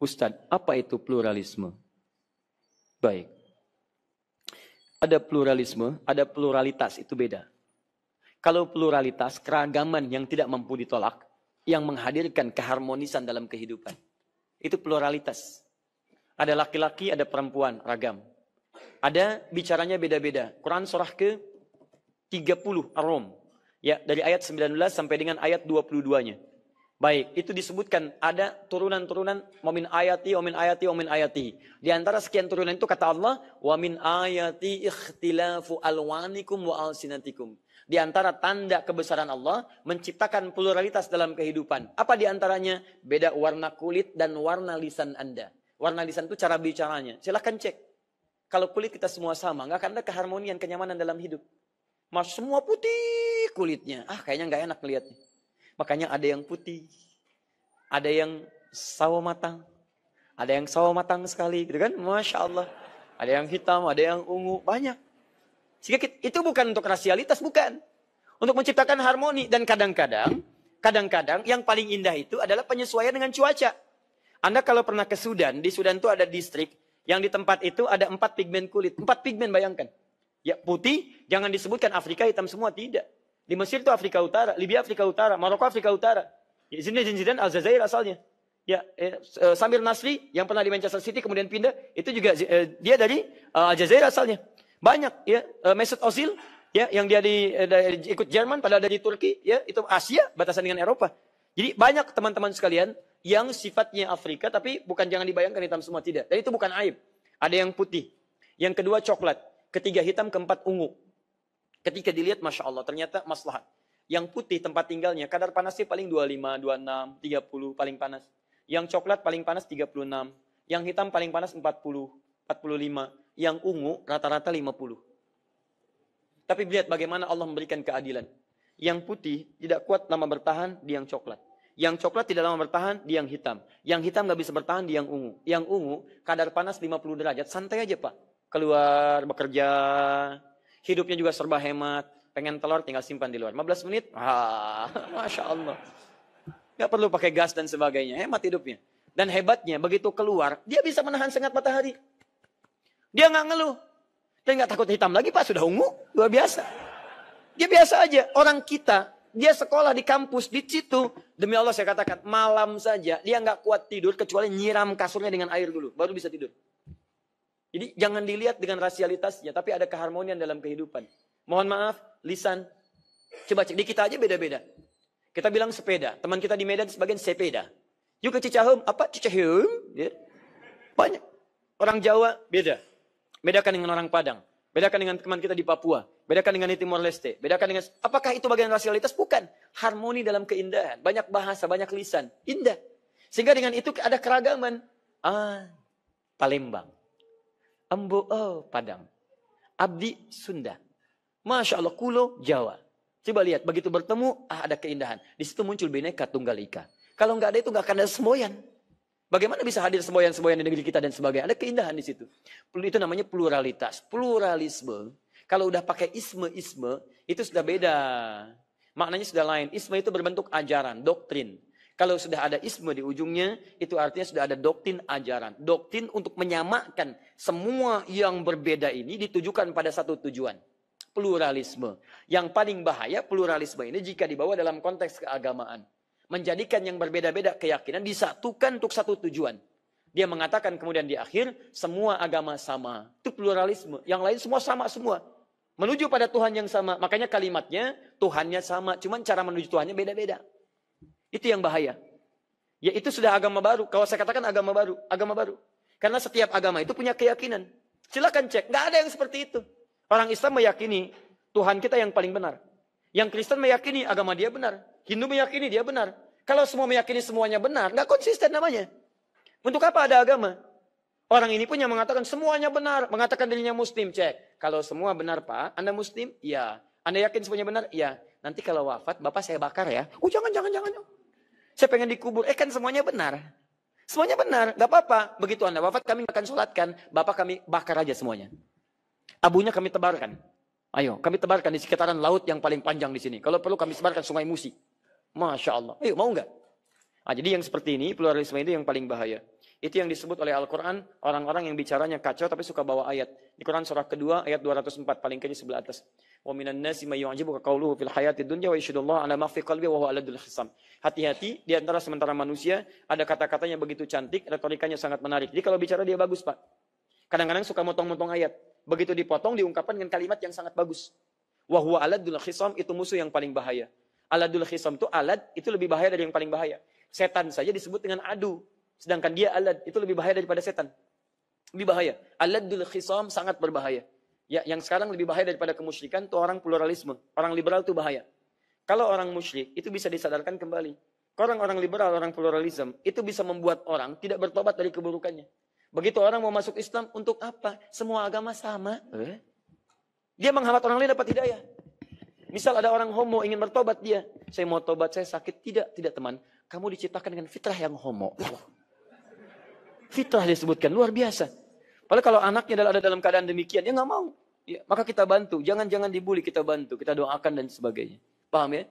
Ustadz, apa itu pluralisme? Baik. Ada pluralisme, ada pluralitas, itu beda. Kalau pluralitas, keragaman yang tidak mampu ditolak, yang menghadirkan keharmonisan dalam kehidupan. Itu pluralitas. Ada laki-laki, ada perempuan, ragam. Ada bicaranya beda-beda. Quran surah ke-30, Ar-Rum. Ya, dari ayat 19 sampai dengan ayat 22-nya. Baik, itu disebutkan ada turunan-turunan wamin ayati, wamin ayati, wamin ayati. Di antara sekian turunan itu kata Allah, wamin ayati ikhtilafu alwanikum wa alsinatikum. Di antara tanda kebesaran Allah menciptakan pluralitas dalam kehidupan. Apa di antaranya? Beda warna kulit dan warna lisan Anda. Warna lisan itu cara bicaranya. Silahkan cek. Kalau kulit kita semua sama, nggak akan ada keharmonian, kenyamanan dalam hidup. Mas semua putih kulitnya. Kayaknya nggak enak lihatnya. Makanya ada yang putih, ada yang sawo matang, ada yang sawo matang sekali, gitu kan? Masya Allah. Ada yang hitam, ada yang ungu, banyak. Sehingga itu bukan untuk rasialitas, bukan. Untuk menciptakan harmoni. Dan kadang-kadang yang paling indah itu adalah penyesuaian dengan cuaca. Anda kalau pernah ke Sudan, di Sudan itu ada distrik, yang di tempat itu ada 4 pigmen kulit. 4 pigmen, bayangkan. Ya putih, jangan disebutkan Afrika hitam semua, tidak. Di Mesir itu Afrika Utara, Libya Afrika Utara, Maroko Afrika Utara. Zinedine Zidane Aljazair asalnya. Ya, Samir Nasri yang pernah di Manchester City kemudian pindah, itu juga dia dari Aljazair asalnya. Banyak ya, Mesut Ozil ya yang dia ikut Jerman padahal dari Turki ya, itu Asia batasan dengan Eropa. Jadi banyak teman-teman sekalian yang sifatnya Afrika tapi bukan, jangan dibayangkan hitam semua, tidak. Dan itu bukan aib. Ada yang putih, yang kedua coklat, ketiga hitam, keempat ungu. Ketika dilihat, Masya Allah, ternyata maslahat. Yang putih tempat tinggalnya, kadar panasnya paling 25, 26, 30, paling panas. Yang coklat paling panas 36. Yang hitam paling panas 40, 45. Yang ungu rata-rata 50. Tapi lihat bagaimana Allah memberikan keadilan. Yang putih tidak kuat lama bertahan di yang coklat. Yang coklat tidak lama bertahan di yang hitam. Yang hitam nggak bisa bertahan di yang ungu. Yang ungu kadar panas 50 derajat, santai aja Pak. Keluar, bekerja, hidupnya juga serba hemat. Pengen telur tinggal simpan di luar. 15 menit. Masya Allah. Gak perlu pakai gas dan sebagainya. Hemat hidupnya. Dan hebatnya begitu keluar, dia bisa menahan sengat matahari. Dia nggak ngeluh. Dia nggak takut hitam lagi Pak. Sudah ungu. Luar biasa. Dia biasa aja. Orang kita, dia sekolah di kampus, di situ. Demi Allah saya katakan, malam saja dia nggak kuat tidur kecuali nyiram kasurnya dengan air dulu. Baru bisa tidur. Jadi jangan dilihat dengan rasialitasnya, tapi ada keharmonian dalam kehidupan. Mohon maaf, lisan. Coba cek, di kita aja beda-beda. Kita bilang sepeda, teman kita di Medan sebagian sepeda. Yuk ke Cicahem, apa Cicahem? Ya. Banyak. Orang Jawa beda. Bedakan dengan orang Padang. Bedakan dengan teman kita di Papua. Bedakan dengan di Timor Leste. Bedakan dengan, apakah itu bagian rasialitas? Bukan. Harmoni dalam keindahan. Banyak bahasa, banyak lisan. Indah. Sehingga dengan itu ada keragaman. Palembang. Ambo, Padang. Abdi, Sunda. Masya Allah, Kulo, Jawa. Coba lihat, begitu bertemu, ada keindahan. Di situ muncul Bhinneka Tunggal Ika. Kalau nggak ada itu, nggak akan ada semboyan. Bagaimana bisa hadir semboyan-semboyan di negeri kita dan sebagainya? Ada keindahan di situ. Itu namanya pluralitas. Pluralisme. Kalau udah pakai isme-isme, itu sudah beda. Maknanya sudah lain. Isme itu berbentuk ajaran, doktrin. Kalau sudah ada isme di ujungnya, itu artinya sudah ada doktrin ajaran. Doktrin untuk menyamakan semua yang berbeda ini ditujukan pada satu tujuan. Pluralisme. Yang paling bahaya pluralisme ini jika dibawa dalam konteks keagamaan. Menjadikan yang berbeda-beda keyakinan disatukan untuk satu tujuan. Dia mengatakan kemudian di akhir, semua agama sama. Itu pluralisme. Yang lain semua sama semua. Menuju pada Tuhan yang sama. Makanya kalimatnya, Tuhannya sama. Cuman cara menuju Tuhannya beda-beda. Itu yang bahaya. Ya itu sudah agama baru. Kalau saya katakan agama baru. Agama baru. Karena setiap agama itu punya keyakinan. Silakan cek. Nggak ada yang seperti itu. Orang Islam meyakini Tuhan kita yang paling benar. Yang Kristen meyakini agama dia benar. Hindu meyakini dia benar. Kalau semua meyakini semuanya benar, nggak konsisten namanya. Untuk apa ada agama? Orang ini pun yang mengatakan semuanya benar. Mengatakan dirinya Muslim. Cek. Kalau semua benar Pak, Anda Muslim? Iya. Anda yakin semuanya benar? Iya. Nanti kalau wafat, Bapak saya bakar ya. Jangan. Saya pengen dikubur. Kan semuanya benar. Semuanya benar. Nggak apa-apa. Begitu Anda wafat, kami akan sholatkan. Bapak kami bakar aja semuanya. Abunya kami tebarkan. Ayo, kami tebarkan di sekitaran laut yang paling panjang di sini. Kalau perlu kami sebarkan Sungai Musi. Masya Allah. Ayo, mau nggak? Nah, jadi yang seperti ini, pluralisme itu yang paling bahaya. Itu yang disebut oleh Al-Quran, orang-orang yang bicaranya kacau tapi suka bawa ayat. Di Quran surah kedua, ayat 204, paling kiri sebelah atas. وَمِنَ النَّاسِ مَا يُعْجِبُكَ قَوْلُهُ فِي الْحَيَاةِ الدُّنْيَا وَيَشْهَدُ اللَّهَ عَلَى مَا فِي قَلْبِهِ وَهُوَ أَلَدُّ الْخِصَامِ. Hati-hati, di antara sementara manusia, ada kata-katanya begitu cantik, retorikanya sangat menarik. Jadi kalau bicara dia bagus, Pak. Kadang-kadang suka motong-motong ayat. Begitu dipotong, diungkapkan dengan kalimat yang sangat bagus. وَهُوَ أَلَدُّ الْخِصَامِ, itu musuh yang paling bahaya. Aladul khisam itu alad, itu lebih bahaya dari yang paling bahaya. Setan saja disebut dengan adu. Sedangkan dia alad, itu lebih bahaya daripada setan. Lebih bahaya. Aladul khisam sangat berbahaya. Ya, yang sekarang lebih bahaya daripada kemusyrikan itu orang pluralisme. Orang liberal itu bahaya. Kalau orang musyrik, itu bisa disadarkan kembali. Orang-orang liberal, orang pluralisme, itu bisa membuat orang tidak bertobat dari keburukannya. Begitu orang mau masuk Islam, untuk apa? Semua agama sama. Dia menghambat orang lain dapat hidayah. Misal ada orang homo ingin bertobat dia. Saya mau tobat, saya sakit. Tidak teman. Kamu diciptakan dengan fitrah yang homo. Fitrah disebutkan, luar biasa. Padahal kalau anaknya ada dalam keadaan demikian, dia nggak mau. Ya, maka kita bantu. Jangan dibully, kita bantu. Kita doakan dan sebagainya. Paham ya?